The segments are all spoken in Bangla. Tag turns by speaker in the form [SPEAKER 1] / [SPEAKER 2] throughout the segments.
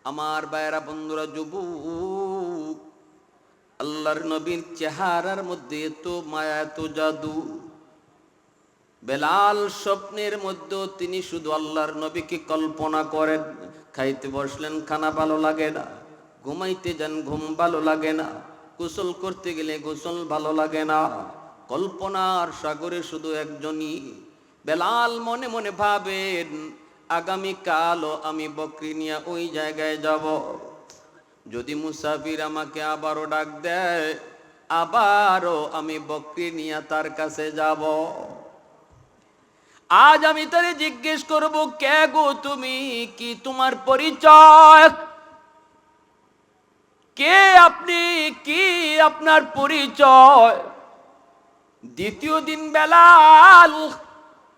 [SPEAKER 1] আমার ভাইয়েরা, বন্ধুরা, যুবক, আল্লাহর নবীর চেহারার মধ্যে এত মায়া, এত জাদু। বেলাল স্বপ্নের মধ্যেও তিনি শুধু আল্লাহর নবীকে কল্পনা করেন। খাইতে বসলেন, খানা ভালো লাগে না। ঘুমাইতে যান, ঘুম ভালো লাগে না। গোসল করতে গেলে গোসল ভালো লাগে না। কল্পনার সাগরে শুধু একজনই। বেলাল মনে মনে ভাবেন, আগামীকালও আমি বকরি নিয়ে ওই জায়গায় যাব। যদি মুসাফির আমাকে আবারও ডাক দেয়, আবারও আমি বকরি নিয়ে তার কাছে যাব। আজ আমি তারে জিজ্ঞেস করব, কে গো তুমি? কি তোমার পরিচয়? কে আপনি? কি আপনার পরিচয়? দ্বিতীয় দিন বেলাল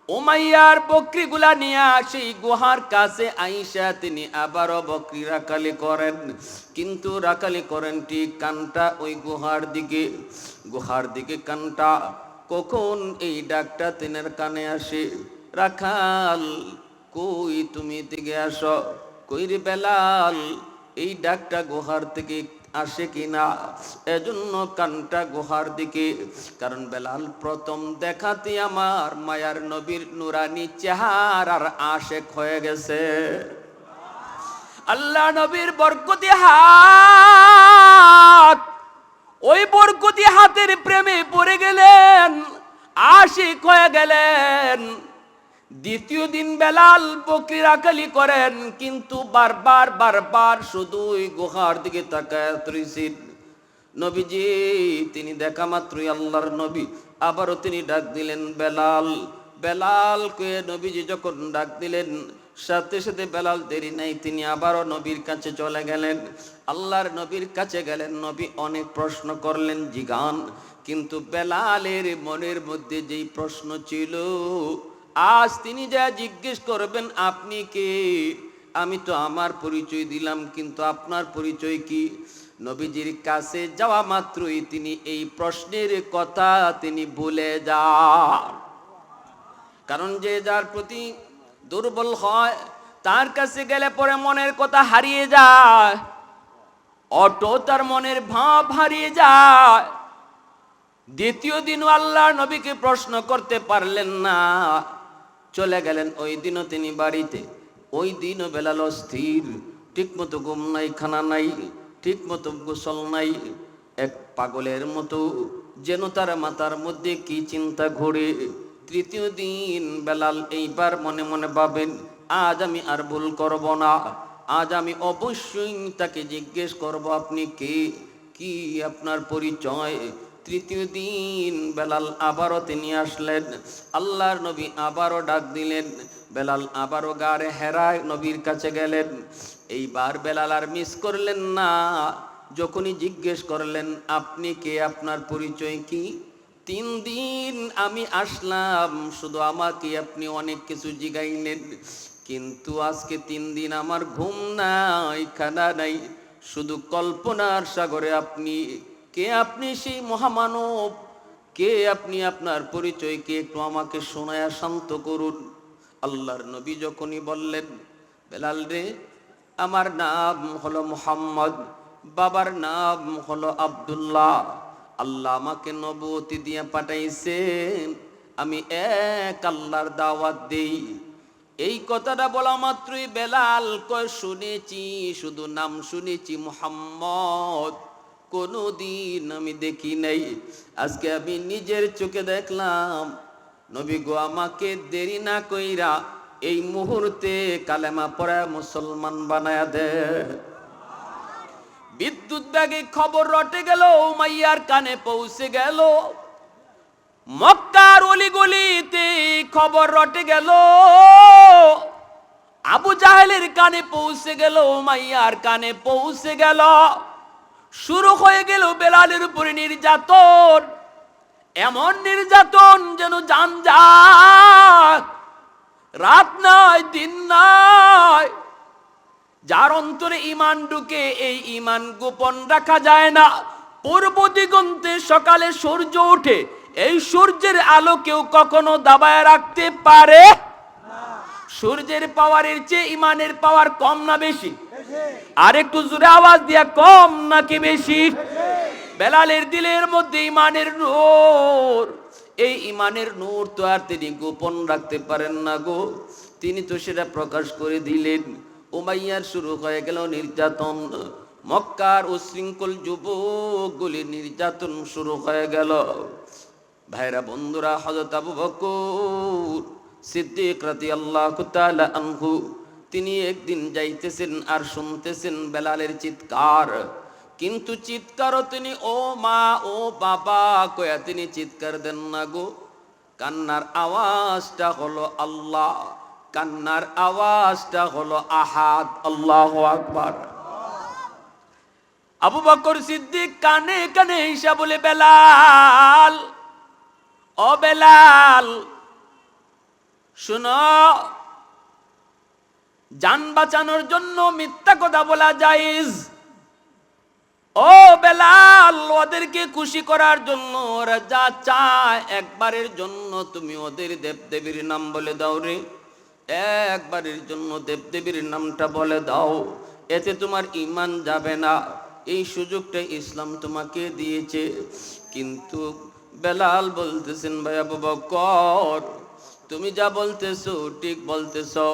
[SPEAKER 1] উমাইয়ার বকরিগুলা নিয়ে সেই গুহার কাছে আইসা তিনি আবারও বকরি রাখালি করেন। কিন্তু রাখালি করেন ঠিক কানটা ওই গুহার দিকে কানটা। কখন এই ডাকটা তিনের কানে আসে, রাখাল কই তুমি দিকে আসো। কই রে বেলাল, এই ডাকটা গুহার থেকে আসে কিনা। এজন্য কানটা গুহার দিকে। কারণ বেলাল প্রথম দেখাতে আমার মায়ার নবীর নুরানি চেহারার আশেক হয়ে গেছে। আল্লাহ নবীর বরকতি হাত, ওই বরকতি হাতের প্রেমে পড়ে গেলেন, আশিক হয়ে গেলেন। দ্বিতীয় দিন বেলাল বকরি রাখালি করেন, কিন্তু বারবার শুধু ওই গুহার দিকে তাকায় রইছেন। নবীজি তিনি দেখা মাত্রই আল্লাহর নবী আবারও তিনি ডাক দিলেন, বেলাল বেলাল কয়ে নবীজি যখন ডাক দিলেন, সাথে সাথে বেলাল দেরি নাই, তিনি আবারও নবীর কাছে চলে গেলেন। আল্লাহর নবীর কাছে গেলেন। নবী অনেক প্রশ্ন করলেন, জিগান। কিন্তু বেলালের মনের মধ্যে যেই প্রশ্ন ছিল, আজ তিনি যা জিজ্ঞেস করবেন, আপনি কে? আমি তো আমার পরিচয় দিলাম, কিন্তু আপনার পরিচয় কি? নবীজির কাছে যাওয়া মাত্রই তিনি এই প্রশ্নের কথা তিনি ভুলে যান। কারণ যে যার প্রতি দুর্বল হয়, তার কাছে গেলে পরে মনের কথা হারিয়ে যায়, অটো তার মনের ভাব হারিয়ে যায়। দ্বিতীয় দিনও আল্লাহ নবীকে প্রশ্ন করতে পারলেন না, চলে গেলেন। ওই দিনও তিনি বাড়িতে। ওই দিনও বেলাল অস্থির, ঠিক মতো ঘুম নাই, খানা নাই, ঠিক মতো গোসল নাই, এক পাগলের মতো, যেন তার মাথার মধ্যে কি চিন্তা ঘোরে। তৃতীয় দিন বেলাল এইবার মনে মনে ভাবেন, আজ আমি আর ভুল করব না, আজ আমি অবশ্যই তাকে জিজ্ঞেস করব, আপনি কে? কি আপনার পরিচয়? তৃতীয় দিন বেলাল আবারও তিনি আসলেন। আল্লাহর নবী আবারও ডাক দিলেন। বেলাল আবারও গাড়ে হেরায় নবীর কাছে গেলেন। এইবার বেলাল আর মিস করলেন না। যখনই জিজ্ঞেস করলেন, আপনি কে? আপনার পরিচয় কি? 3 দিন আমি আসলাম, শুধু আমাকে আপনি অনেক কিছু জিগাইলেন, কিন্তু আজকে 3 দিন আমার ঘুম নাই, খানা নাই, শুধু কল্পনার সাগরে আপনি কে? আপনি সেই মহামানব কে? আপনি আপনার পরিচয় কে? একটু আমাকে শোনায়া শান্ত করুন। আল্লাহর নবী যখনই বললেন, বেলাল রে, আমার নাম হলো মুহাম্মদ, বাবার নাম হলো আব্দুল্লাহ, আল্লাহ আমাকে নবুয়তি দিয়ে পাঠাইছেন, আমি এক আল্লাহর দাওয়াত দেই। এই কথাটা বলা মাত্রই বেলাল কয়, শুনেছি, শুধু নাম শুনেছি মুহাম্মদ, কোনদিন আমি দেখি নাই। আজকে আমি নিজের চোখে দেখলাম। নবী গো, আমাকে দেরি না কইরা এই মুহূর্তে কালেমা পড়া মুসলমান বানায়া দে। বিদ্যুৎ বেগে খবর রটে গেল, উমাইয়ার কানে পৌঁছে গেল, মক্কার অলিগলিতে খবর রটে গেল, আবু জাহেলের কানে পৌঁছে গেল, উমাইয়ার কানে পৌঁছে গেল। শুরু হয়ে গেল বেলালের উপরে নির্যাতন, এমন নির্যাতন যেন জান যায়, রাত নাই দিন নাই। যার অন্তরে ঈমান ঢুকে, এই ঈমান গোপন রাখা যায় না। পূর্ব দিগন্তে সকালে সূর্য ওঠে, এই সূর্যের আলো কেউ কখনো দাবায় রাখতে পারে? সূর্যের পাওয়ারের চেয়ে ঈমানের পাওয়ার কম না বেশি? আর একটু জোরে আওয়াজ দিয়া কম নাকি বেশি? বেলালের দিলের মধ্যে ইমানের নূর, এই ইমানের নূর তো আর তিনি গোপন রাখতে পারেন না গো, তিনি তো সেটা প্রকাশ করে দিলেন। উমাইয়ার শুরু হয়ে গেল নির্যাতন, মক্কার উশৃঙ্খল যুবকগুলি নির্যাতন শুরু হয়ে গেল। ভাইরা বন্ধুরা, হযরত আবু বকর সিদ্দিক রাদিয়াল্লাহু তাআলা আনহু তিনি একদিন যাইতেছেন আর শুনতেছেন বেলালের চিৎকার, কিন্তু চিৎকারও তিনি ও মা ও বাবা কয়া তিনি চিৎকার দেন না গো, কান্নার আওয়াজটা হলো আল্লাহ, কান্নার আওয়াজটা হলো আহাদ, আল্লাহু আকবার। আবু বকর সিদ্দিক কানে কানে ঈশা বলে, বেলাল ও বেলাল শুনো, জান বাঁচানোর জন্য মিথ্যা কথা বলা জায়েজ। ও বেলাল, ওদেরকে খুশি করার জন্য ওরা যা চায় একবারের জন্য তুমি ওদের দেবদেবীর নাম বলে দাও রে, একবারের জন্য দেবদেবীর নামটা বলে দাও, এতে তোমার ঈমান যাবে না, এই সুযোগটা ইসলাম তোমাকে দিয়েছে। কিন্তু বেলাল বলতেছেন, ভাই আবু বকর তুমি যা বলতেছো ঠিক বলতেছো,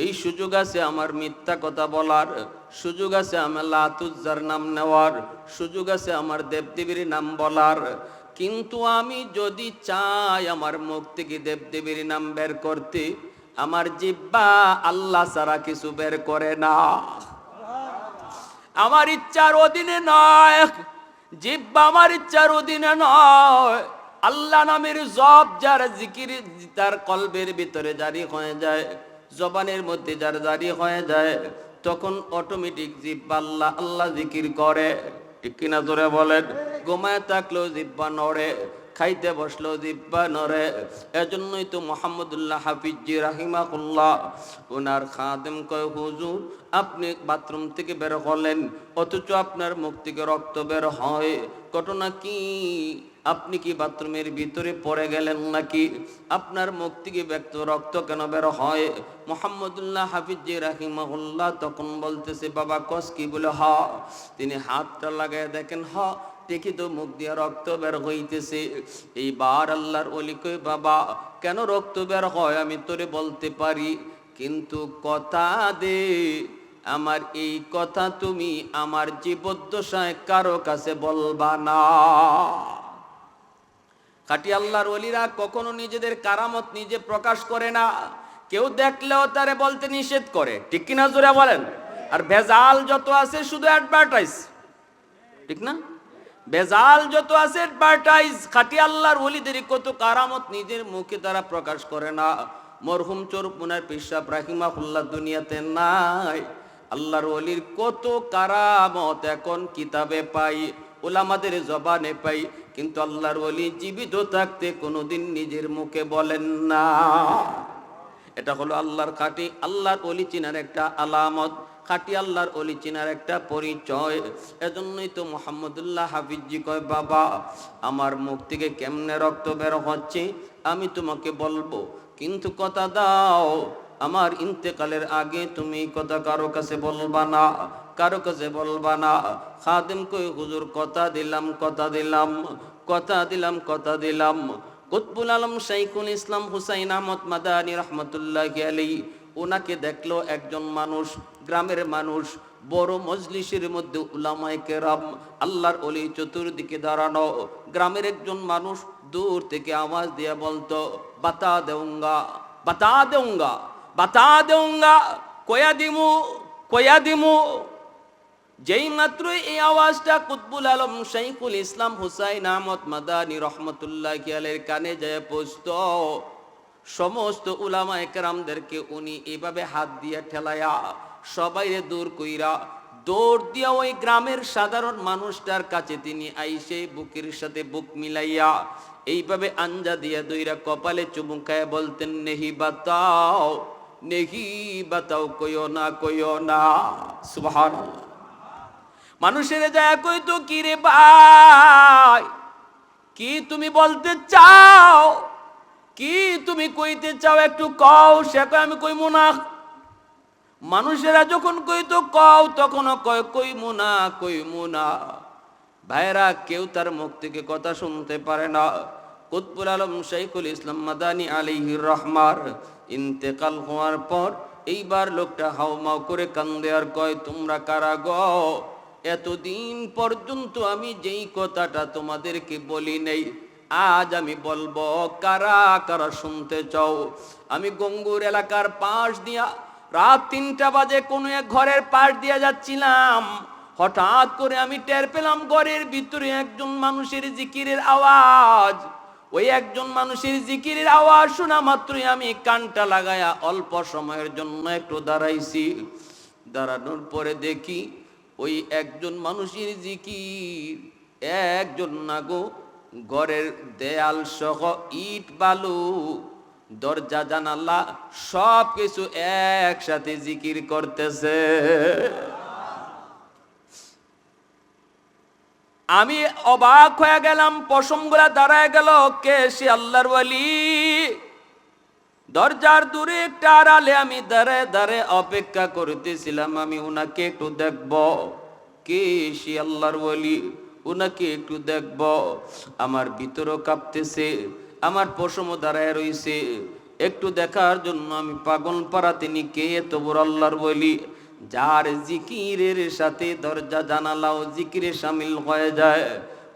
[SPEAKER 1] এই সুযোগ আছে আমার মিথ্যা কথা বলার, সুযোগ আছে আমার লাত উজ্জার নাম নেওয়ার, সুযোগ আছে আমার দেবদেবীর নাম বলার, কিন্তু আমি যদি চাই আমার মুখ থেকে দেবদেবীর নাম বের করতে, আমার জিহ্বা আল্লাহ ছাড়া কিছু বের করে না, আমার ইচ্ছার অধীনে নয়, জিহ্বা আমার ইচ্ছার অধীনে নয়। আল্লাহ নামের জপ যার জিকির তার কলবের ভিতরে জারি হয়ে যায়, জবানের মধ্যে যার জারি হয়ে যায়, তখন অটোমেটিক জিহ্বা আল্লাহ আল্লাহ জিকির করে, ঠিক কিনা জোরে বলেন? ঘুমায় থাকলেও জিহ্বা নড়ে, খাইতে বসলেও জিহ্বা নড়ে। এজন্যই তো মুহাম্মদুল্লাহ হাফিজি রাহিমাহুল্লাহ ওনার খাদেম কয়, হুজুর আপনি বাথরুম থেকে বের হলেন অথচ আপনার মুখ থেকে রক্ত বের হয়, ঘটনা কি? আপনি কি বাথরুমের ভিতরে পড়ে গেলেন নাকি? আপনার মুখ থেকে ব্যক্ত রক্ত কেন বের হয়? মুহাম্মদুল্লাহ হাফিজি রাহিমাহুল্লাহ তখন বলতেছে, বাবা কস কি? বলে হ। তিনি হাতটা লাগায় দেখেন, হ দেখি তো মুখ দিয়ে রক্ত বের হইতেছে। এইবার আল্লাহর ওলি কই, বাবা কেন রক্ত বের হয় আমি তোরে বলতে পারি, কিন্তু কথা দে আমার এই কথা তুমি আমার জীবদ্দশায় কারো কাছে বলবা না। খাঁটি আল্লাহর ওলিরা কখনো নিজেদের কারামত নিজে প্রকাশ করে না, কেউ দেখলেও তারে বলতে নিষেধ করে, ঠিক কিনা জোরে বলেন? আর ভেজাল যত আছে শুধু অ্যাডভার্টাইজ, ঠিক না? বেজাল যত আছে অ্যাডভার্টাইজ। খাঁটি আল্লাহর ওলিদের কত কারামত নিজের মুখে তারা প্রকাশ করে না। মরহুম চরপুনার পিসাব রাহিমাহুল্লাহ দুনিয়াতে নাই, আল্লাহর ওলির কত কারামত এখন কিতাবে পাই, ওলামাদের জবানে পাই, কিন্তু আল্লাহর ওলি জীবিত থাকতে কোনোদিন নিজের মুখে বলেন না। এটা হলো আল্লাহর খাঁটি আল্লাহর ওলি চিনার একটা আলামত, খাঁটি আল্লাহর ওলি চিনার একটা পরিচয়। এজন্যই তো মুহাম্মদুল্লাহ হাফিজি কয়, বাবা আমার মুখ থেকে কেমনে রক্ত বের হচ্ছে আমি তোমাকে বলবো, কিন্তু কথা দাও আমার ইন্তেকালের আগে তুমি কথা কারো কাছে বলবা না, কারো কাছে বলবা না। খাদেম কই, হুজুর কথা দিলাম, কথা দিলাম, কথা দিলাম, কথা দিলাম। কুতবুল আলম শাইখুল ইসলাম হুসাইন আহমদ মাদানী রহমতুল্লাহি আলাইহি, ওনাকে দেখলো একজন মানুষ, গ্রামের মানুষ, বড় মজলিসের মধ্যে উলামায়ে কেরাম, আল্লাহর ওলি চতুর্দিকে দাঁড়ানো। গ্রামের একজন মানুষ দূর থেকে আওয়াজ দিয়ে বলতো, বাতা দেউঙ্গা, বাতা দেউঙ্গা, বাতা দেউঙ্গা, কয়া দিমু, কয়া দিমু। যেই মাত্র এই আওয়াজটা কুতবুল আলম শাইখুল ইসলাম হুসাইন আহমদ মাদানী রহমতুল্লাহি আলাইহির কানে যায় পৌঁছতো, সমস্ত উলামায়ে কেরামদেরকে উনি এইভাবে হাত দিয়ে ঠেলায়া সবাইরে দূর কইরা দৌড় দিয়া ওই গ্রামের সাধারণ মানুষটার কাছে তিনি আইসে বুকের সাথে বুক মিলাইয়া এইভাবে আঞ্জা দিয়া দইরা কপালে চুমু খায় বলতেন, নেহি বাতাও, নেহি বাতাও, কইও না, কইও না। সুবহানাল্লাহ। মানুষের যায় কইতো, কি রে ভাই, কি তুমি বলতে চাও, কি তুমি কইতে চাও একটু কও। সে কয়, আমি কইমু না। মানুষেরা যখন কইতো কও, তখনও কয় কইমু না, কইমু না। ভাইরা, কেউ তার মুখ থেকে কথা শুনতে পারে না। কুতবুল আলম শাইখুল ইসলাম মাদানী আলাইহির রহমার ইন্তেকাল হওয়ার পর এইবার লোকটা হাউমাউ করে কান্দে আর কয়, তোমরা কারা গো? এতদিন পর্যন্ত আমি যেই কথাটা তোমাদেরকে বলি নেই, আজ আমি বলবো। কারা কারা শুনতে চাও? আমি গঙ্গুর এলাকার পাশ দিয়া রাত 3টা বাজে কোনো এক ঘরের পাশ দিয়া যাচ্ছিলাম। হঠাৎ করে আমি টের পেলাম ঘরের ভিতরে একজন মানুষের জিকিরের আওয়াজ। ওই একজন মানুষের জিকিরের আওয়াজ শোনা মাত্রই আমি কানটা লাগায়া অল্প সময়ের জন্য একটু দাঁড়াইছি। দাঁড়ানোর পরে দেখি ওই একজন মানুষের জিকির, একজন নাগো ঘরের দেয়াল সহ ইট বালু দরজা জানালা সব কিছু একসাথে জিকির করতেছে। আমি অবাক হয়ে গেলাম, পশমগুলা দাঁড়ায় গেল। কে সে? আল্লাহর ওয়ালি। দরজার দূরে একটা আড়ালে আমি দাঁড়ায় দাঁড়ায় অপেক্ষা করতেছিলাম, আমি উনাকে একটু দেখব। কে সে? আল্লাহর ওয়ালি। উনাকে একটু দেখব। আমার ভিতরও কাঁপতেছে, আমার পশমও দাঁড়ায় রইছে। একটু দেখার জন্য আমি পাগল পাড়া। তিনি কে? এত বড় আল্লাহর ওয়ালি, যার জিকিরের সাথে দরজা জানালাও জিকিরে শামিল হয়ে যায়।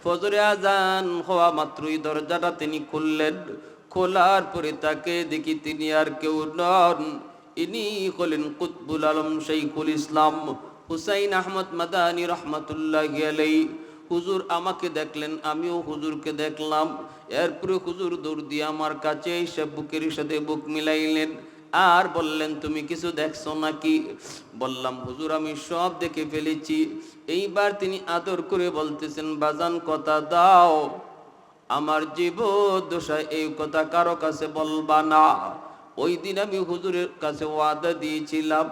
[SPEAKER 1] ফজরে আজান হওয়া মাত্রই দরজাটা তিনি খুললেন। খোলার পরে তাকে দেখি তিনি আর কেউ নন, ইনি হলেন কুতবুল আলম শাইখুল ইসলাম হুসাইন আহমদ মাদানী রহমাতুল্লাহি আলাইহি। হুজুর আমাকে দেখলেন, আমিও হুজুরকে দেখলাম। এরপরে হুজুর দৌড় দিয়ে আমার কাছে এসে বুকের সাথে বুক মিলাইলেন আর বললেন, তুমি কিছু দেখছো নাকি? বললাম, হুজুর আমি সব দেখে ফেলেছি। এইবার তিনি আদর করে বলতেছেন, বাজান কথা দাও, আমার জীবদ্দশায় এই কথা কারো কাছে বলবা না। ওই দিন আমি হুজুরের কাছে ওয়াদা দিয়েছিলাম,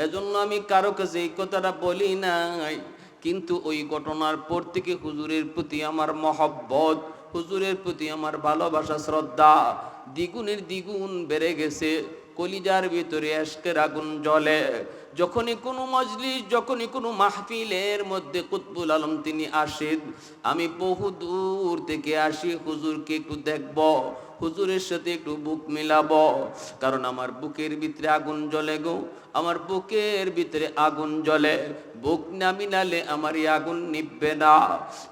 [SPEAKER 1] এজন্য আমি কারো কাছে এই কথাটা বলি নাই। কিন্তু ওই ঘটনার পর থেকে হুজুরের প্রতি আমার মহব্বত, হুজুরের প্রতি আমার ভালোবাসা শ্রদ্ধা দ্বিগুণের দ্বিগুণ বেড়ে গেছে। কলিজার ভিতরে আশকের আগুন জ্বলে। যখনই কোনো মজলিস, যখনই কোনো মাহফিলের মধ্যে কুতবুল আলম তিনি আসেন, আমি বহু দূর থেকে আসি হুজুরকে একটু দেখব, হুজুরের সাথে একটু বুক মিলাবো। কারণ আমার বুকের ভিতরে আগুন জ্বলে গো, আমার বুকের ভিতরে আগুন জ্বলে। বুক না মিলালে আমার এই আগুন নিভবে না।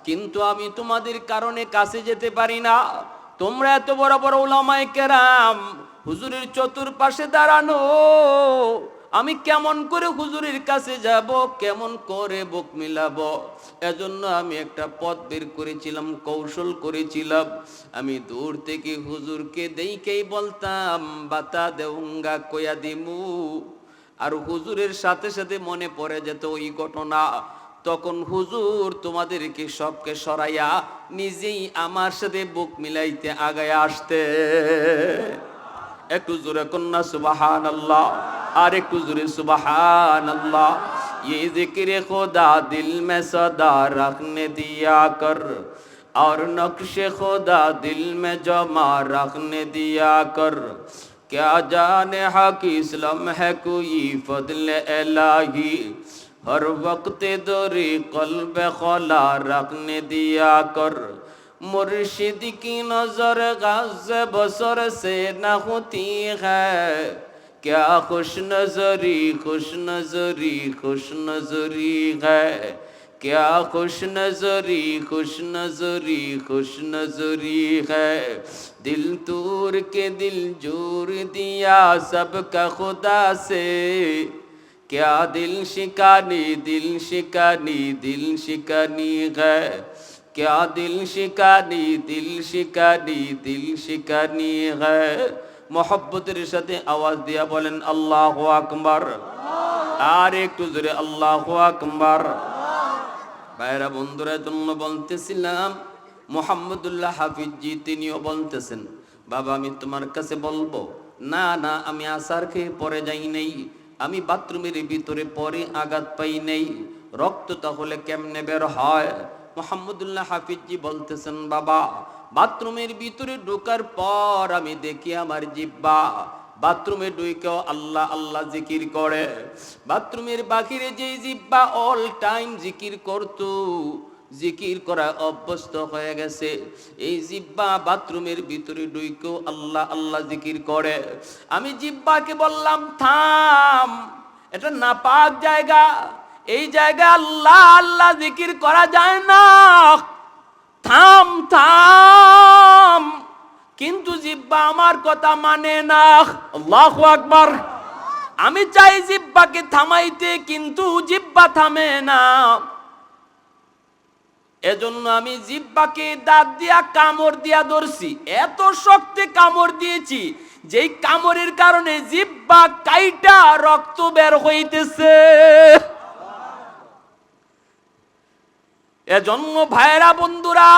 [SPEAKER 1] কিন্তু আমি তোমাদের কারণে কাছে যেতে পারি না। তোমরা এত বড় বড় উলামায়ে কেরাম হুজুরের চতুর্পাশে দাঁড়ানো, আমি কেমন করে হুজুরের কাছে যাব, কেমন করে বুক মিলাবো? এজন্য আমি একটা পথ বের করেছিলাম, কৌশল করেছিলাম। আমি দূর থেকে হুজুরকে দেখেই বলতাম, বাতা দেউঙ্গা কয়া দিমু। আর হুজুরের সাথে সাথে মনে পড়ে যেত ওই ঘটনা। তখন হুজুর তোমাদেরকে সবকে সরাইয়া নিজেই আমার সাথে বুক মিলাইতে আগায় আসতে। একটু জোরে কন্যা সুবহানাল্লাহ, আর একটু জোরে সুবহানাল্লাহ। ये जिक्र खुदा दिल में सदा रखने दिया कर, और नक्श खुदा दिल में जमा रखने दिया कर। क्या जाने हक इस्लाम है कोई फضل इलाही, हर वक्त दोरी कल्ब खला रखने दिया कर। मुर्शिद की नजर गाज़ बसर से न होती है, क्या खुश नजरी खुश नजरी खुश नजरी है। क्या खुश नजरी खुश नजरी खुश नजरी है। दिल तूर के दिल जोर दिया सबका खुदा से, क्या दिल शिकानी दिल शिकानी दिल शिकानी है। क्या दिल शिकानी दिल शिकानी दिल शिकानी है। मोहब्बतेर साथे आवाज दिया बोलें अल्लाहु আকবার। আর একটু জোরে আল্লাহু আকবার। ভাইরা বন্ধুরা, জন্য বলতেছিলাম, মুহাম্মদুল্লাহ হাফিজি তিনিও বলতেছেন, বাবা আমি তোমার কাছে বলবো না। না, আমি আসার খেয়ে পরে যাই নাই, আমি বাথরুমের ভিতরে পরে আঘাত পাই নাই, রক্ত তাহলে কেমনে বের হয়? মুহাম্মদুল্লাহ হাফিজি বলতেছেন, বাবা বাথরুমের ভিতরে ঢোকার পর আমি দেখি আমার জিহ্বা বাথরুমে ঢুকেও আল্লাহ আল্লাহ জিকির করে। বাথরুমের বাহিরে যেই জিহ্বা অল টাইম জিকির করতো, জিকির করা অভ্যস্ত হয়ে গেছে, এই জিহ্বা বাথরুমের ভিতরে ঢুকেও আল্লাহ আল্লাহ জিকির করে। আমি জিহ্বাকে বললাম থাম, এটা নাপাক জায়গা, এই জায়গায় আল্লাহ আল্লাহ জিকির করা যায় না, থাম থাম। কিন্তু জিহ্বা আমার কথা মানে না। আল্লাহু আকবার। আমি চাই জিহ্বাকে থামাইতে, কিন্তু জিহ্বা থামে না। এজন্য আমি জিহ্বাকে দাঁত দিয়া কামড় দিয়া ধরছি, এত শক্তি কামড় দিয়েছি যেই কামড়ের কারণে জিহ্বা কাইটা রক্ত বের হইতেছে। এজন্য ভাইরা বন্ধুরা,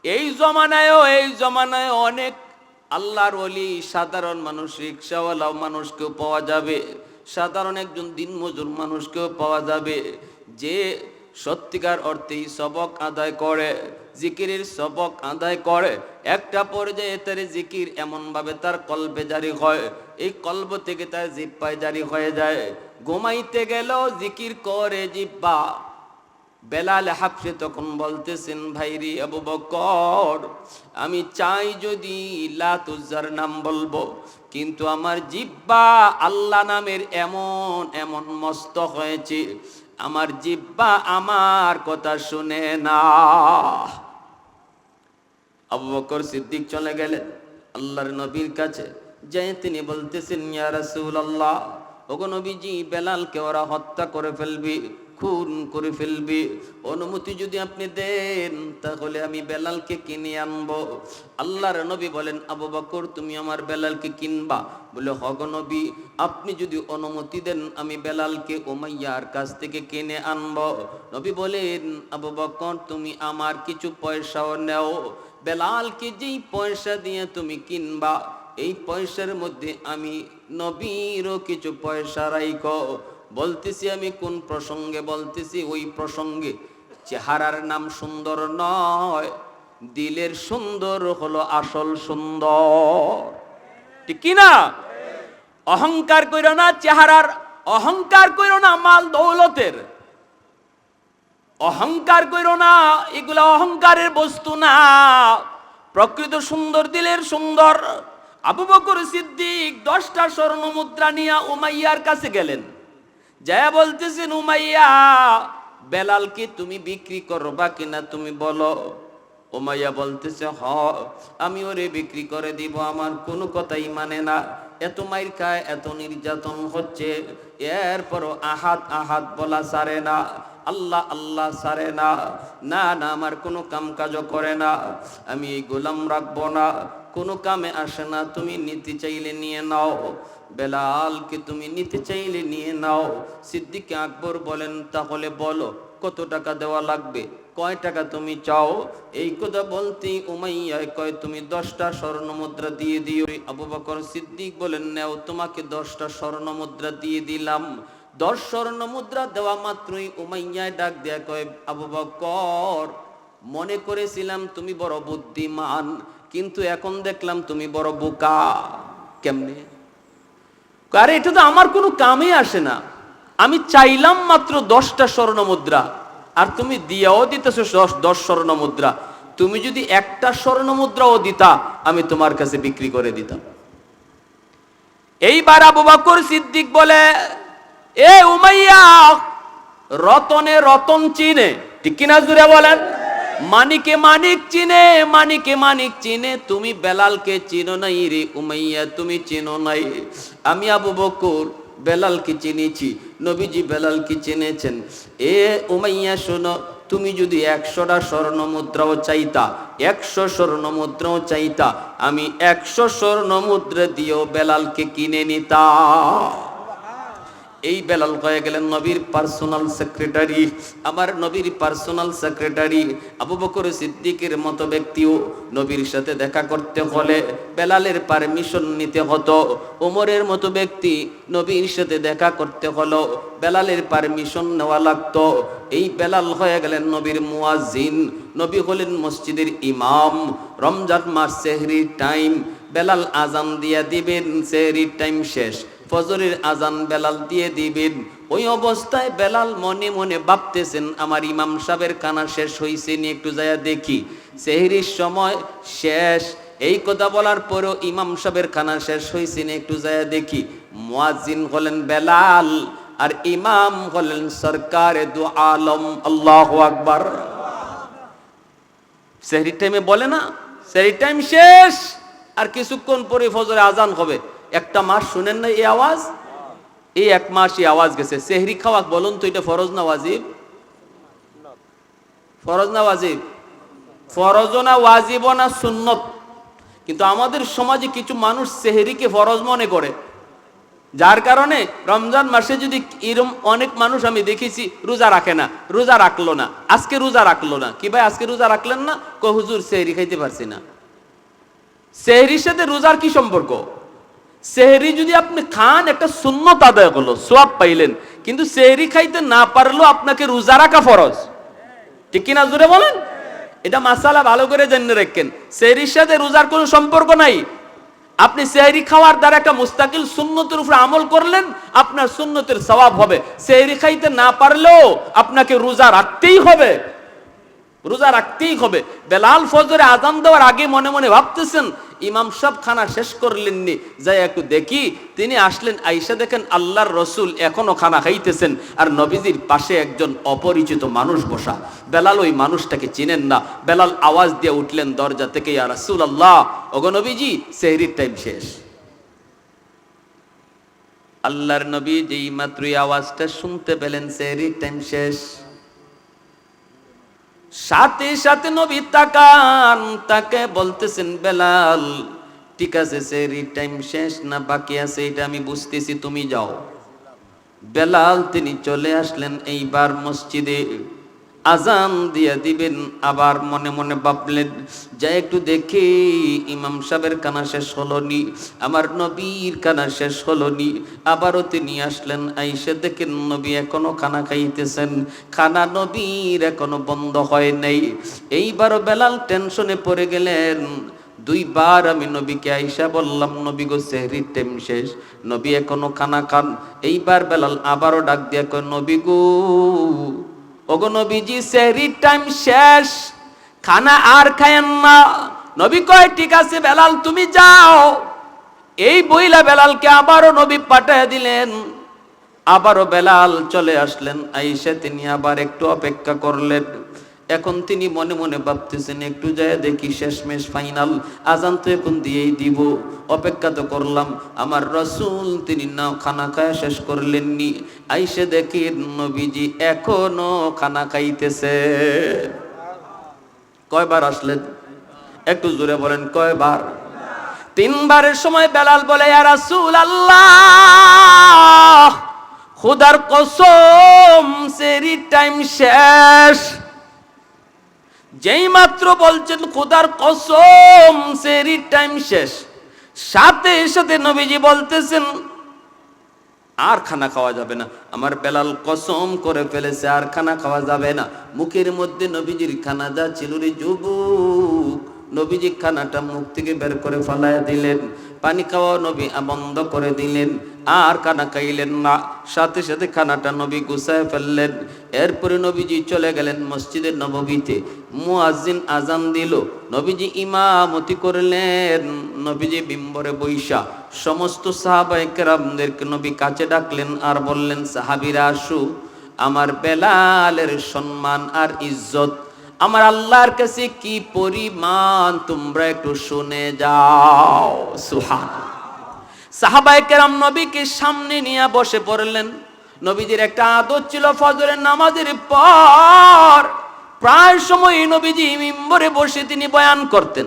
[SPEAKER 1] এই জমানায় অনেক আল্লাহর ওলি, সাধারণ মানুষ, রিকশাওয়ালা মানুষকেও পাওয়া যাবে, সাধারণ একজন দিনমজুর মানুষকেও পাওয়া যাবে, যে সত্যিকার অর্থেই সবক আদায় করে, জিকিরের সবক আদায় করে। একটা পর্যায়ে তার জিকির এমনভাবে তার কলবে জারি হয়, এই কলব থেকে তার জিহ্বায় জারি হয়ে যায়। ঘুমাইতে গেলেও জিকির করে জিহ্বা। বেলাল হাফসে তখন বলতেছেন, ভাইরি আবু বকর, আমি চাই যদি লাত উজ্জার নাম বলবো, কিন্তু আমার জিহ্বা আল্লাহ নামের এমন এমন মস্ত হয়েছে, আমার জিহ্বা আমার কথা শুনে না। আবু বকর সিদ্দিক চলে গেলেন আল্লাহর নবীর কাছে, যাই তিনি বলতেছেন, ইয়া রাসূলুল্লাহ, ওগো নবীজি, বেলালকে ওরা হত্যা করে ফেলবি, খুন করে ফেলবি, অনুমতি যদি আপনি দেন তাহলে আমি বেলালকে কিনে আনবো। আল্লাহর নবী বলেন, আবু বকর, তুমি আমার বেলালকে কিনবা? বলে, হগো নবী, আপনি যদি অনুমতি দেন আমি বেলালকে উমাইয়ার কাছ থেকে কিনে আনবো। নবী বলেন, আবু বকর, তুমি আমার কিছু পয়সাও নেও, বেলালকে যেই পয়সা দিয়ে তুমি কিনবা, এই পয়সার মধ্যে আমি নবীরও কিছু পয়সা রাখো। বলতেছি আমি কোন প্রসঙ্গে বলতেছি, ওই প্রসঙ্গে চেহারার নাম সুন্দর নয়, দিলের সুন্দর হলো আসল সুন্দর, ঠিক কি না? অহংকার কইরো না চেহারার, অহংকার কইরো না মাল দৌলতের, অহংকার কইরো না, এগুলা অহংকারের বস্তু না। প্রকৃত সুন্দর দিলের সুন্দর। আবু বকর সিদ্দিক 10টা স্বর্ণ মুদ্রা নিয়ে উমাইয়ার কাছে গেলেন, যা বলতেছেন, উমাইয়া, বেলালকে তুমি বিক্রি করবা কিনা তুমি বলো। উমাইয়া বলতেছে, হ, আমি ওরে বিক্রি করে দিব, আমার কোনো কথাই মানে না, এত মাইর খায়, এত নির্যাতন হচ্ছে, এরপরও আহাত আহাত বলা সারে না, আল্লাহ আল্লাহ সারে না, না না, আমার কোনো কাম কাজও করে না, আমি এই গোলাম রাখবো না, কোনো কামে আসে না, তুমি নিতে চাইলে নিয়ে নাও, বেলালকে তুমি নিতে চাইলে নিয়ে নাও। সিদ্দিক আকবর বলেন, তাহলে বলো কত টাকা দেওয়া লাগবে, কয় টাকা তুমি চাও? এই কথা বলতেই উমাইয়া কয়, তুমি 10টা স্বর্ণ মুদ্রা দিয়ে দিও। আবু বকর সিদ্দিক বলেন, নাও, তোমাকে 10টা স্বর্ণ মুদ্রা দিয়ে দিলাম। 10 স্বর্ণ মুদ্রা দেওয়া মাত্রই উমাইয়া ডাক দেয়া কয়, আবু বকর, মনে করেছিলাম তুমি বড় বুদ্ধিমান, কিন্তু এখন দেখলাম তুমি বড় বোকা। কেমনে? আরে এটা তো আমার কোনো কামে আসে না, আমি চাইলাম মাত্র 10টা স্বর্ণ মুদ্রা, আর তুমি দিয়াও দিতেছো 10 স্বর্ণ মুদ্রা। তুমি যদি একটা স্বর্ণ মুদ্রাও দিতা, আমি তোমার কাছে বিক্রি করে দিতাম। এইবার আবু বকর সিদ্দিক বলে, এ উমাইয়া, রতনে রতন চিনে, ঠিক কিনা জুড়ে বলেন? মানিকে মানিক চিনে, মানিকে মানিক চিনে, তুমি বেলালকে চিনো নাই রে উমাইয়া, তুমি চিনো নাই। আমি আবু বকর বেলালকে চিনেছি, নবীজি বেলালকে চিনেছেন। এ উমাইয়া শোনো, তুমি যদি 100টা স্বর্ণ মুদ্রাও চাইতা, 100 স্বর্ণ মুদ্রাও চাইতা, আমি 100 স্বর্ণ মুদ্রা দিয়েও বেলালকে কিনে নিতা। এই বেলাল হয়ে গেলেন নবীর পার্সোনাল সেক্রেটারি। আমার নবীর পার্সোনাল সেক্রেটারি আবু বকর সিদ্দিকের মতো ব্যক্তিও নবীর সাথে দেখা করতে হলে বেলালের পারমিশন নিতে হতো। ওমরের মতো ব্যক্তি নবীর সাথে দেখা করতে হলো বেলালের পারমিশন নেওয়া লাগতো। এই বেলাল হয়ে গেলেন নবীর মুয়াজ্জিন, নবী হলেন মসজিদের ইমাম। রমজান মাস সেহরির টাইম, বেলাল আজান দিয়া দিবেন, সেহরির টাইম শেষ, ফজরের আজান বেলাল দিয়ে দিবেন। ওই অবস্থায় বেলাল মনে মনে ভাবতেছেন আমার ইমাম সাহেবের কানা শেষ হইছে নি, একটু যায়া দেখি। সেহরির সময় শেষ, এই কথা বলার পরেও ইমাম সাহেবের খানা শেষ হইছে নি, একটু যায়া দেখি। মুয়াজ্জিন হলেন বেলাল আর ইমাম হলেন সরকারে দু আলম, আল্লাহু আকবার। সেহরির টাইমে বলে না সেহরির টাইম শেষ, আর কিছুক্ষণ পরে ফজরে আজান হবে। একটা মাস শুনেন না এই আওয়াজ? এই এক মাস এই আওয়াজ গেছে। সেহরি খাওয়া বলুন তো এটা ফরজ না ওয়াজিব? ফরজ না ওয়াজিব? ফরজ না ওয়াজিব না সুন্নত? কিন্তু আমাদের সমাজে কিছু মানুষ সেহরিকে ফরজ মনে করে, যার কারণে রমজান মাসে যদি এরকম অনেক মানুষ আমি দেখেছি রোজা রাখে না, রোজা রাখলো না, আজকে রোজা রাখলো না। কি ভাই আজকে রোজা রাখলেন না? কো হুজুর সেহরি খাইতে পারছি না। সেহরির সাথে রোজার কি সম্পর্ক? সেহরি যদি আপনি খান একটা সুন্নত আদায় হলো, সওয়াব পাইলেন, কিন্তু সেহরি খাইতে না পারলেও আপনাকে রোজা রাখা ফরজ, ঠিক কিনা জোরে বলেন? এটা মাসালা ভালো করে জেনে রাখেন, সেহরির সাথে রোজার কোনো সম্পর্ক নাই। আপনি সেহরি খাওয়ার দ্বারা একটা মুস্তাকিল সুন্নতের উপরে আমল করলেন, আপনার সুন্নতের সওয়াব হবে। সেহরি খাইতে না পারলেও আপনাকে রোজা রাখতেই হবে, রোজা রাখতেই হবে। বেলাল ফজরে আজান দেওয়ার আগে মনে মনে ভাবতেছেন ইমাম সব খানা শেষ করলেননি, যাই একটু দেখি। তিনি আসলেন, আইসা দেখেন আল্লাহর রসুল এখনো খানা খাইতেছেন, আর নবীজির পাশে একজন অপরিচিত মানুষ বসা। বেলাল ওই মানুষটাকে চিনেন না। বেলাল আওয়াজ দিয়ে উঠলেন দরজা থেকে, ইয়া রাসূলুল্লাহ, ওগো নবীজি সেহরির টাইম শেষ। আল্লাহর নবী যেই মাত্রই আওয়াজটা শুনতে পেলেন সেহরির টাইম শেষ, সাথে সাথে নবী তাকান, তাকে বলতেছেন বেলাল ঠিক আছে সেহরির টাইম শেষ না বাকি আছে এটা আমি বুঝতেছি, তুমি যাও। বেলাল তিনি চলে আসলেন এইবার মসজিদে, আজান দিয়ে দিবেন। আবার মনে মনে ভাবলেন যা একটু দেখি ইমাম সাহেবের কানা শেষ হলো নি, আমার নবীর কানা শেষ হলো নি। আবারও তিনি আসলেন, আইসে দেখেন নবী এখনো খানা খাইতেছেন, খানা নবীর এখনো বন্ধ হয় নাই। এইবারও বেলাল টেনশনে পড়ে গেলেন। দুইবার আমি নবীকে আইসা বললাম নবী গো সেহরির টাইম শেষ, নবী এখনো খানা খান। এইবার বেলাল আবারও ডাক দিয়া কয় নবী গো, ওগো নবীজি সেহরির টাইম শেষ, খানা আর খায়েন না। নবী কয় ঠিক আছে বেলাল তুমি যাও। এই বইলা বেলালকে আবারও নবী পাঠায় দিলেন। আবারও বেলাল চলে আসলেন, আইসা তিনি আবার একটু অপেক্ষা করলেন। এখন তিনি মনে মনে ভাবতেছেন একটু যায় দেখি শেষমেশ ফাইনাল আজান তো এখন দিয়েই দিব, অপেক্ষা তো করলাম, আমার রাসূল তিনি না খানা খায়া শেষ করলেননি। আইসে দেখি নবীজি এখনো খানা খাইতেছে। কয়বার আসলেন? একটু জোরে বলেন কয়বার? তিনবারের সময় বেলাল বলে ইয়া রাসূলুল্লাহ, খোদার কসম সেহরির টাইম শেষ। যেই মাত্র বলছেন খোদার কসম সেহরির টাইম শেষ, সাথে সাথে নবীজি বলতেছেন আর খানা খাওয়া যাবে না। আমার বেলাল কসম করে ফেলেছে আর খানা খাওয়া যাবে না। মুখের মধ্যে নবীজির খানা যা ছিল রে যুবক, নবীজি খানাটা মুখ থেকে বের করে ফেলাইয়া দিলেন, পানি খাওয়া নবী বন্ধ করে দিলেন, আর খানা খাইলেন না। সাথে সাথে খানাটা নবী গুছায় ফেললেন। এরপরে নবীজি চলে গেলেন মসজিদের নববীতে। মুয়াজ্জিন আজান দিল, নবীজি ইমামতি করলেন। নবীজি মিম্বরে বৈশা সমস্ত সাহাবায়ে কেরামদেরকে নবী কাছে ডাকলেন আর বললেন সাহাবীরা আসো, আমার বেলালের সম্মান আর ইজ্জত আমার আল্লাহর কাছে কি পরিমাণ তোমরা একটু শুনে যাও। সুবহানাল্লাহ। সাহাবায়ে কেরাম নবীকে সামনে নিয়ে বসে পড়লেন। নবীজির একটা আদত ছিল ফজরের নামাজের পর প্রায় সময় নবীজি মিম্বরে বসে তিনি বয়ান করতেন।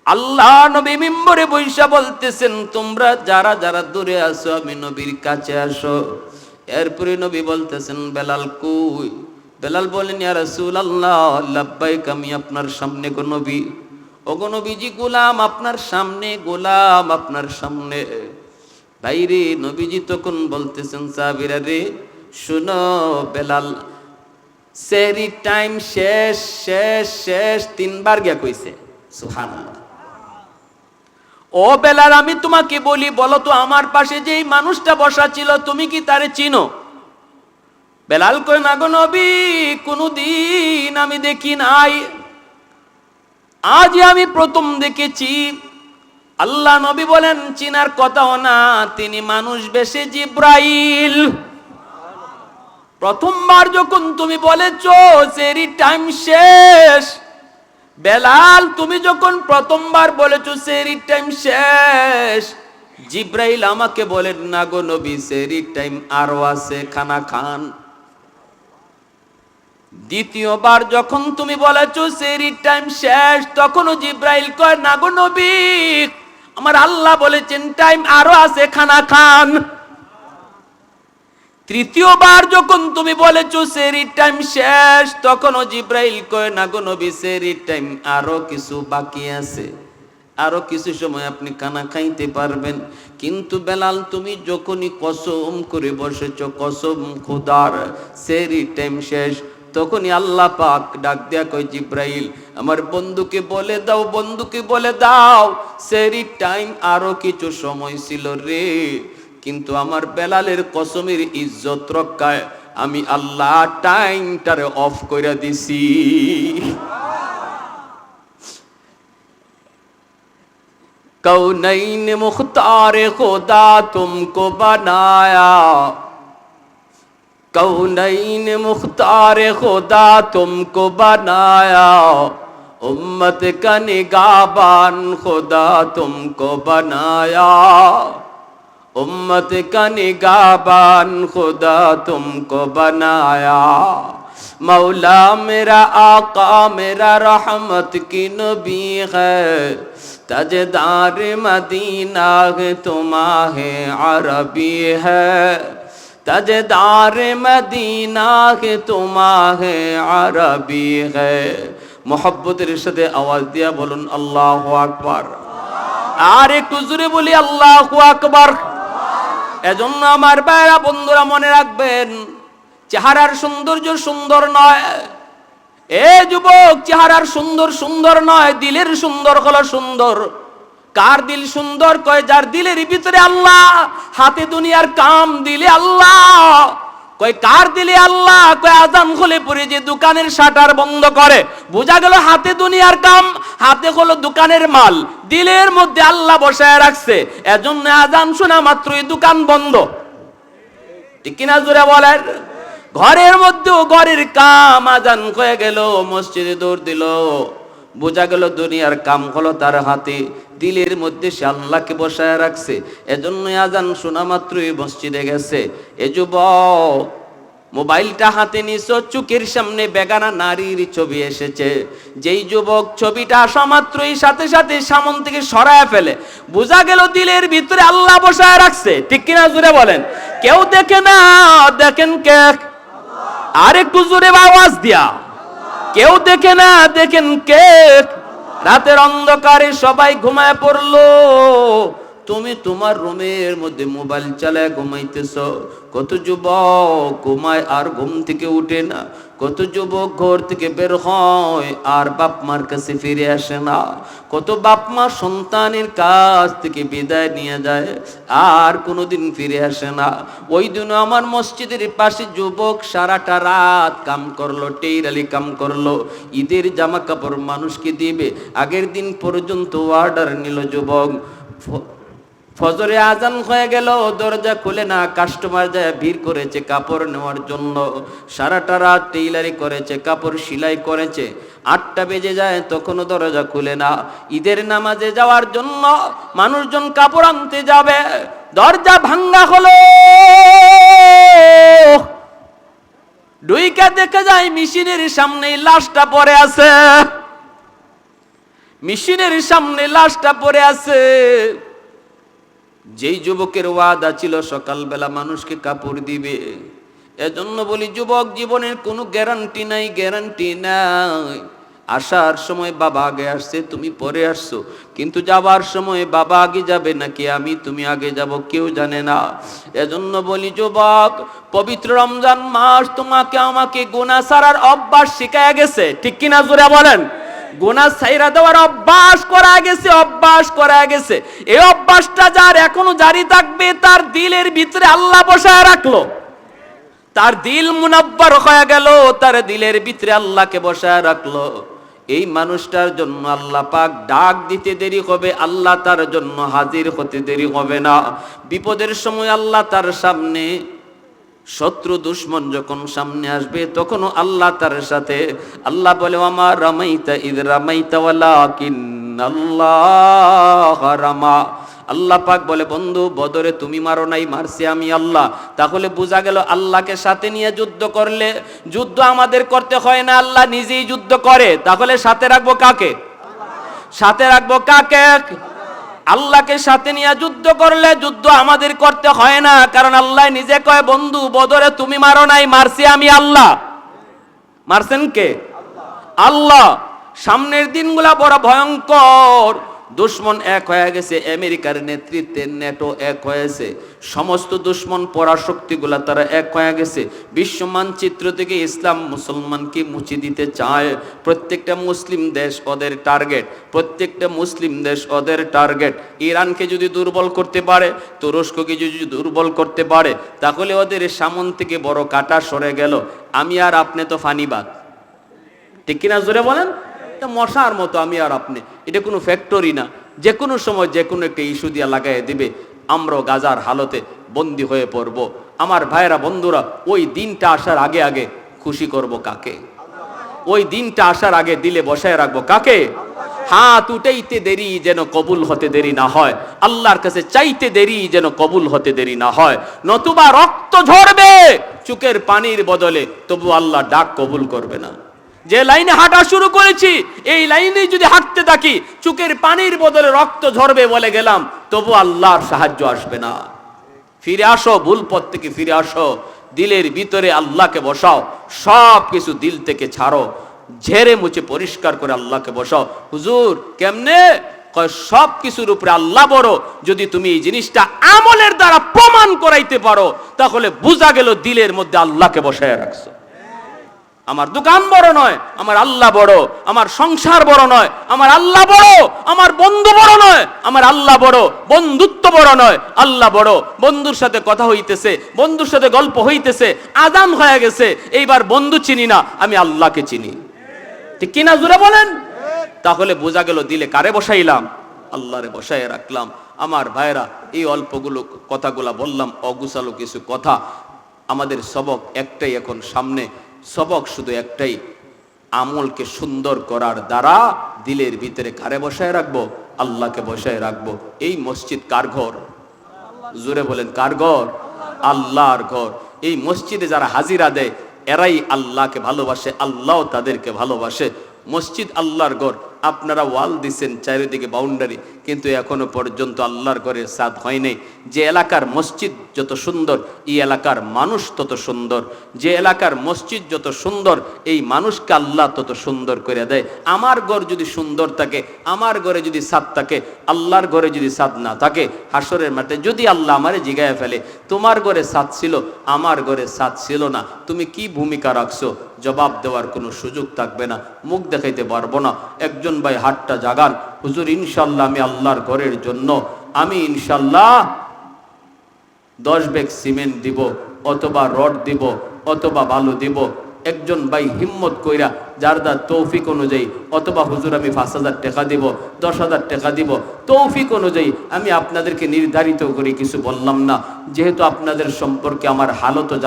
[SPEAKER 1] আল্লাহ নবী মিম্বরে বৈশা বলতেছেন তোমরা যারা যারা দূরে আসো আমি নবীর কাছে আসো। এরপরে নবী বলতেছেন বেলাল কই? বেলাল বলেন ইয়া রাসূলুল্লাহ লাব্বাইক, আমি আপনার সামনে গো নবী। ওগো নবীজি গোলাম আপনার সামনে, গোলাম আপনার সামনে। ভাইরে নবীজি তখন বলতেছেন সাহাবীরা রে শুনো, বেলাল সেহরির টাইম শেষ শেষ শেষ তিনবার গিয়া কইছে। সুবহানাল্লাহ। ও বেলাল, আমি তোমাকে বলি, বলো তো আমার পাশে যেই মানুষটা বসা ছিল তুমি কি তারে চিনো? বেলাল কয়, না গো নবী, কোনদিন আমি দেখি নাই, আজই আমি প্রথম দেখেছি। আল্লাহ নবী বলেন, চিনার কথাও না, তিনি মানুষ বেশে জিব্রাইল। প্রথমবার যখন তুমি বলেছো সেরি টাইম শেষ, বেলাল তুমি যখন প্রথমবার বলেছো সেরি টাইম শেষ, জিব্রাইল আমাকে বলেন, না গো নবী, সেরি টাইম আরো আছে, খানা খান। দ্বিতীয়বার যখন তুমি বলেছো সেরি টাইম শেষ, তখনও জিব্রাইল কয়, না গো নবী, আমার আল্লাহ বলেছেন টাইম আরো আছে, খানা খান। তৃতীয়বার যখন তুমি বলেছো সেরি টাইম শেষ, তখনও জিব্রাইল কয়, না গো নবী, সেরি টাইম আরো কিছু বাকি আছে, আরো কিছু সময় আপনি খানা খাইতে পারবেন। কিন্তু বেলাল তুমি যখনই কসম করে বসেছো, কসম খোদার সেরি টাইম শেষ, তখনই আল্লাহ পাক ডাক দেয়া কয়, জিব্রাইল আমার বন্ধুকে বলে দাও, বন্ধুকে বলে দাও সেরি টাইম আরো কিছু সময় ছিল রে, কিন্তু আমার বেলালের কসমের ইজ্জত রক্ষায় আমি আল্লাহ টাইমটারে অফ করে দিছি। कौनैन मुख्तार खुदा तुमको बनाया, कौनैन मुख्तार खुदा तुमको बनाया, उम्मत का निगाहबान खुदा तुमको बनाया, उम्मत का निगाहबान खुदा तुमको बनाया। मौला मेरा आका मेरा रहमत की नबी है, ताजदार मदीना है तुम्हारे अरबी है, ताजदार मदीना है तुम्हारे अरबी है। मोहब्बतेर साथे आवाज दिया बोलुन अल्लाहु আকবার। আর একটু জোরে বলি আল্লাহু আকবার। এজন্য আমার ভাইরা বন্ধুরা মনে রাখবেন, চেহারার সৌন্দর্য সুন্দর নয়, এ যুবক, চেহারার সুন্দর সুন্দর নয়, দিলের সুন্দর হলো সুন্দর। কার দিল সুন্দর? কয় যার দিলের ভিতরে আল্লাহ, হাতে দুনিয়ার কাম, দিলে আল্লাহ। কয় কার দিলে আল্লাহ? কয় আযান খুলে পড়ে যে দোকানের শাটার বন্ধ করে, বোঝা গেল হাতে দুনিয়ার কাম, হাতে হলো দোকানের মাল, দিলের মধ্যে আল্লাহ বসায় রাখছে, এজন্য আযান শোনা মাত্রই দোকান বন্ধ। ঠিক কিনা জোরে বলেন? ঘরের মধ্যেও ঘরের কাম, আযান হয়ে গেল মসজিদে দৌড় দিল, বোঝা গেল দুনিয়ার কাম হলো তার হাতে, দিলের মধ্যে সে আল্লাহকে বসায় রাখছে, এজন্য আযান শোনা মাত্রই মসজিদে গেছে। এ যুবক, মোবাইলটা হাতে নিছো, চোখের সামনে বেগানা নারীর ছবি এসেছে, যেই যুবক ছবিটা আসা মাত্রই সাথে সাথে সামন থেকে সরায় ফেলে, বোঝা গেল দিলের ভিতরে আল্লাহ বসায় রাখছে। ঠিক কিনা জোরে বলেন? কেউ দেখে না, দেখেন কে? আর একটু জোরে আওয়াজ দিয়া, কেউ দেখে না, দেখেন কে? রাতের অন্ধকারে সবাই ঘুমায় পড়লো, তুমি তোমার রুমের মধ্যে মোবাইল চালায় ঘুমাইতেছ। কত যুবক ঘুমায় আর ঘুম থেকে উঠে না, কত যুবক ঘর থেকে বের হয় আর বাপ মার কাছে ফিরে আসে না, কত বাপ মা সন্তানের কাছ থেকে বিদায় নিয়ে যায় আর কোনোদিন ফিরে আসে না। ওই দিন আমার মসজিদের পাশে যুবক সারাটা রাত কাম করলো, টেইরালি কাম করলো, ঈদের জামা কাপড় মানুষকে দিবে, আগের দিন পর্যন্ত অর্ডার নিল যুবক। ফজরে আজান হয়ে গেল, দরজা খুলে না, কাস্টমার যায় ভিড় করেছে কাপড় নেওয়ার জন্য, সারাটা রাত টেইলারি করেছে, কাপড় সেলাই করেছে, 8টা বেজে যায় তখনও দরজা খুলে না। ঈদের নামাজে যাওয়ার জন্য মানুষজন কাপড় আনতে যাবে, দরজা ভাঙ্গা হলো, ডুইকা দেখে যায় মেশিনের সামনে লাশটা পড়ে আছে, মেশিনের সামনে লাশটা পড়ে আছে। যেই যুবকের ওয়াদা ছিল সকালবেলা মানুষকে কাপড় দিবে, এজন্য বলি যুবক, জীবনের কোনো গ্যারান্টি নাই, গ্যারান্টি নাই। আসার সময় বাবা আগে আসছে, তুমি পরে আসছো, কিন্তু যাবার সময় বাবা আগে যাবে নাকি তুমি আগে যাব কেউ জানে না। এজন্য বলি যুবক, পবিত্র রমজান মাস তোমাকে আমাকে গুনাহ ছাড়ার অভ্যাস শিখায় গেছে। ঠিক কিনা জোরে বলেন? গুনাহ ছাইরা দেওয়ার অভ্যাস করা গেছে। এই অভ্যাসটা যার এখনো জারি থাকবে, তার দিলের ভিতরে আল্লাহ বসায় রাখলো, তার দিল মুনাব্বার হয়ে গেল, তার দিলের ভিতরে আল্লাহকে বসায় রাখলো। এই মানুষটার জন্য আল্লাহ পাক ডাক দিতে দেরি হবে, আল্লাহ তার জন্য হাজির হতে দেরি হবে না। বিপদের সময় আল্লাহ তার সামনে, শত্রু দুশ্মন যখন সামনে আসবে তখনও আল্লাহ তার সাথে। আল্লাহ বলে ওয়ামা রামাইতা ইয রামাইতা ওয়ালাকিন্নাল্লাহ রামা। আল্লাহ পাক বলে বন্ধু বদরে তুমি মারো নাই, মারছি আমি আল্লাহ। তাহলে বোঝা গেল আল্লাহকে সাথে নিয়ে যুদ্ধ করলে যুদ্ধ আমাদের করতে হয় না, আল্লাহ নিজেই যুদ্ধ করে। তাহলে সাথে রাখবো কাকে? সাথে রাখবো কাকে? আল্লাহকে সাথে নিয়ে যুদ্ধ করলে যুদ্ধ আমাদের করতে হয় না, কারণ আল্লাহ নিজে কয় বন্ধু বদরে তুমি মারো নাই, মারছি আমি আল্লাহ। মারছেন কে? আল্লাহ। সামনের দিনগুলা বড় ভয়ঙ্কর। দুশ্মন এক হয়ে গেছে, আমেরিকার নেতৃত্বে নেটো এক হয়েছে, সমস্ত দুশ্মন পরাশক্তিগুলা তারা এক হয়ে গেছে। বিশ্ব মানচিত্র থেকে ইসলাম মুসলমানকে মুছে দিতে চায়। প্রত্যেকটা মুসলিম দেশ ওদের টার্গেট, প্রত্যেকটা মুসলিম দেশ ওদের টার্গেট। ইরানকে যদি দুর্বল করতে পারে, তুরস্ককে যদি দুর্বল করতে পারে, তাহলে ওদের সামন থেকে বড় কাটা সরে গেল। আমি আর আপনি তো ফানিবাদ, ঠিক কিনা জোরে বলেন? মশার মতো আমি আর আপনি, এটা কোনো ফ্যাক্টরি না। যে কোনো সময় যে কোনো একটা ইস্যু দিয়ে লাগাই দিবে, আমরাও গাজার হালতে বন্দী হয়ে পড়ব। আমার ভাইরা বন্ধুরা, ওই দিনটা আসার আগে আগে খুশি করব কাকে? ওই দিনটা আসার আগে দিলে বসায় রাখবো কাকে? হাত উঠাইতে দেরি যেন কবুল হতে দেরি না হয়, আল্লাহর কাছে চাইতে দেরি যেন কবুল হতে দেরি না হয়, নতুবা রক্ত ঝরবে চোখের পানির বদলে, তবু আল্লাহ ডাক কবুল করবে না। যে লাইনে হাঁটা শুরু করেছি এই লাইনে যদি হাঁটতে থাকি, চোখের পানির বদলে রক্ত ঝরবে বলে গেলাম, তবু আল্লাহর সাহায্য আসবে না। ফিরে আসো, ভুল পথ থেকে ফিরে আসো, দিলের ভিতরে আল্লাহকে বসাও, সব কিছু দিল থেকে ছাড়ো, ঝেড়ে মুছে পরিষ্কার করে আল্লাহকে বসাও। হুজুর কেমনে? কয় সব কিছুর উপরে আল্লাহ বড়। যদি তুমি এই জিনিসটা আমলের দ্বারা প্রমাণ করাইতে পারো, তাহলে বোঝা গেল দিলের মধ্যে আল্লাহকে বসায় রাখছো। আমার দোকান বড় নয়, আমার আল্লাহ বড়। আমার সংসার বড় নয়, আমার আল্লাহ বড়। আমার বন্ধু বড় নয়, আমার আল্লাহ বড়। বন্ধুত্ব বড় নয়, আল্লাহ বড়। বন্ধুর সাথে কথা হইতেছে, বন্ধুর সাথে গল্প হইতেছে, আজান হয়ে গেছে, এইবার বন্ধু চিনি না, আমি আল্লাহকে চিনি, ঠিক কিনা জোরে বলেন? তাহলে বোঝা গেল দিলে কারে বসাইলাম? আল্লাহরে বসায় রাখলাম। আমার ভাইরা, এই অল্পগুলো কথাগুলা বললাম, অগুছালো কিছু কথা। আমাদের সবক একটাই এখন সামনে, সবক শুধু একটাই, আমলকে সুন্দর করার দ্বারা দিলের ভিতরে কারে বসায় রাখবো? আল্লাহকে বসায় রাখবো। এই মসজিদ কার ঘর? জোরে বলেন কার ঘর? আল্লাহর ঘর। এই মসজিদে যারা হাজিরা দেয় এরাই আল্লাহকে ভালোবাসে, আল্লাহ তাদেরকে ভালোবাসে। মসজিদ আল্লাহর ঘর। আপনারা ওয়াল দিচ্ছেন চারিদিকে বাউন্ডারি, কিন্তু এখনো পর্যন্ত আল্লাহর ঘরের ছাদ হয় নাই। যে এলাকার মসজিদ যত সুন্দর, এই এলাকার মানুষ তত সুন্দর। যে এলাকার মসজিদ যত সুন্দর, এই মানুষকে আল্লাহ তত সুন্দর করে দেয়। আমার ঘর যদি সুন্দর থাকে, আমার ঘরে যদি ছাদ থাকে, আল্লাহর ঘরে যদি ছাদ না থাকে, হাসরের মাঠে যদি আল্লাহ আমারে জিগায় ফেলে, তোমার ঘরে ছাদ ছিল, আমার ঘরে ছাদ ছিল না, তুমি কি ভূমিকা রাখছো? জবাব দেওয়ার কোনো সুযোগ থাকবে না, মুখ দেখাইতে পারবো না। একজন ভাই হাতটা জাগান, হুজুর ইনশাল্লাহ আমি আল্লাহর ঘরের জন্য আমি ইনশাল্লাহ 10 ব্যাগ সিমেন্ট দিব, অথবা রড দিব, অথবা বালু দিব। একজন ভাই হিম্মত কইরা যার যার তৌফিক অনুযায়ী, অথবা হুজুর আমি 5,000 টাকা দিব, 10,000 টাকা দিব, তৌফিক অনুযায়ী। আমি আপনাদেরকে নির্ধারিত করে কিছু বললাম না, যেহেতু আপনাদের সম্পর্কে আমার হালত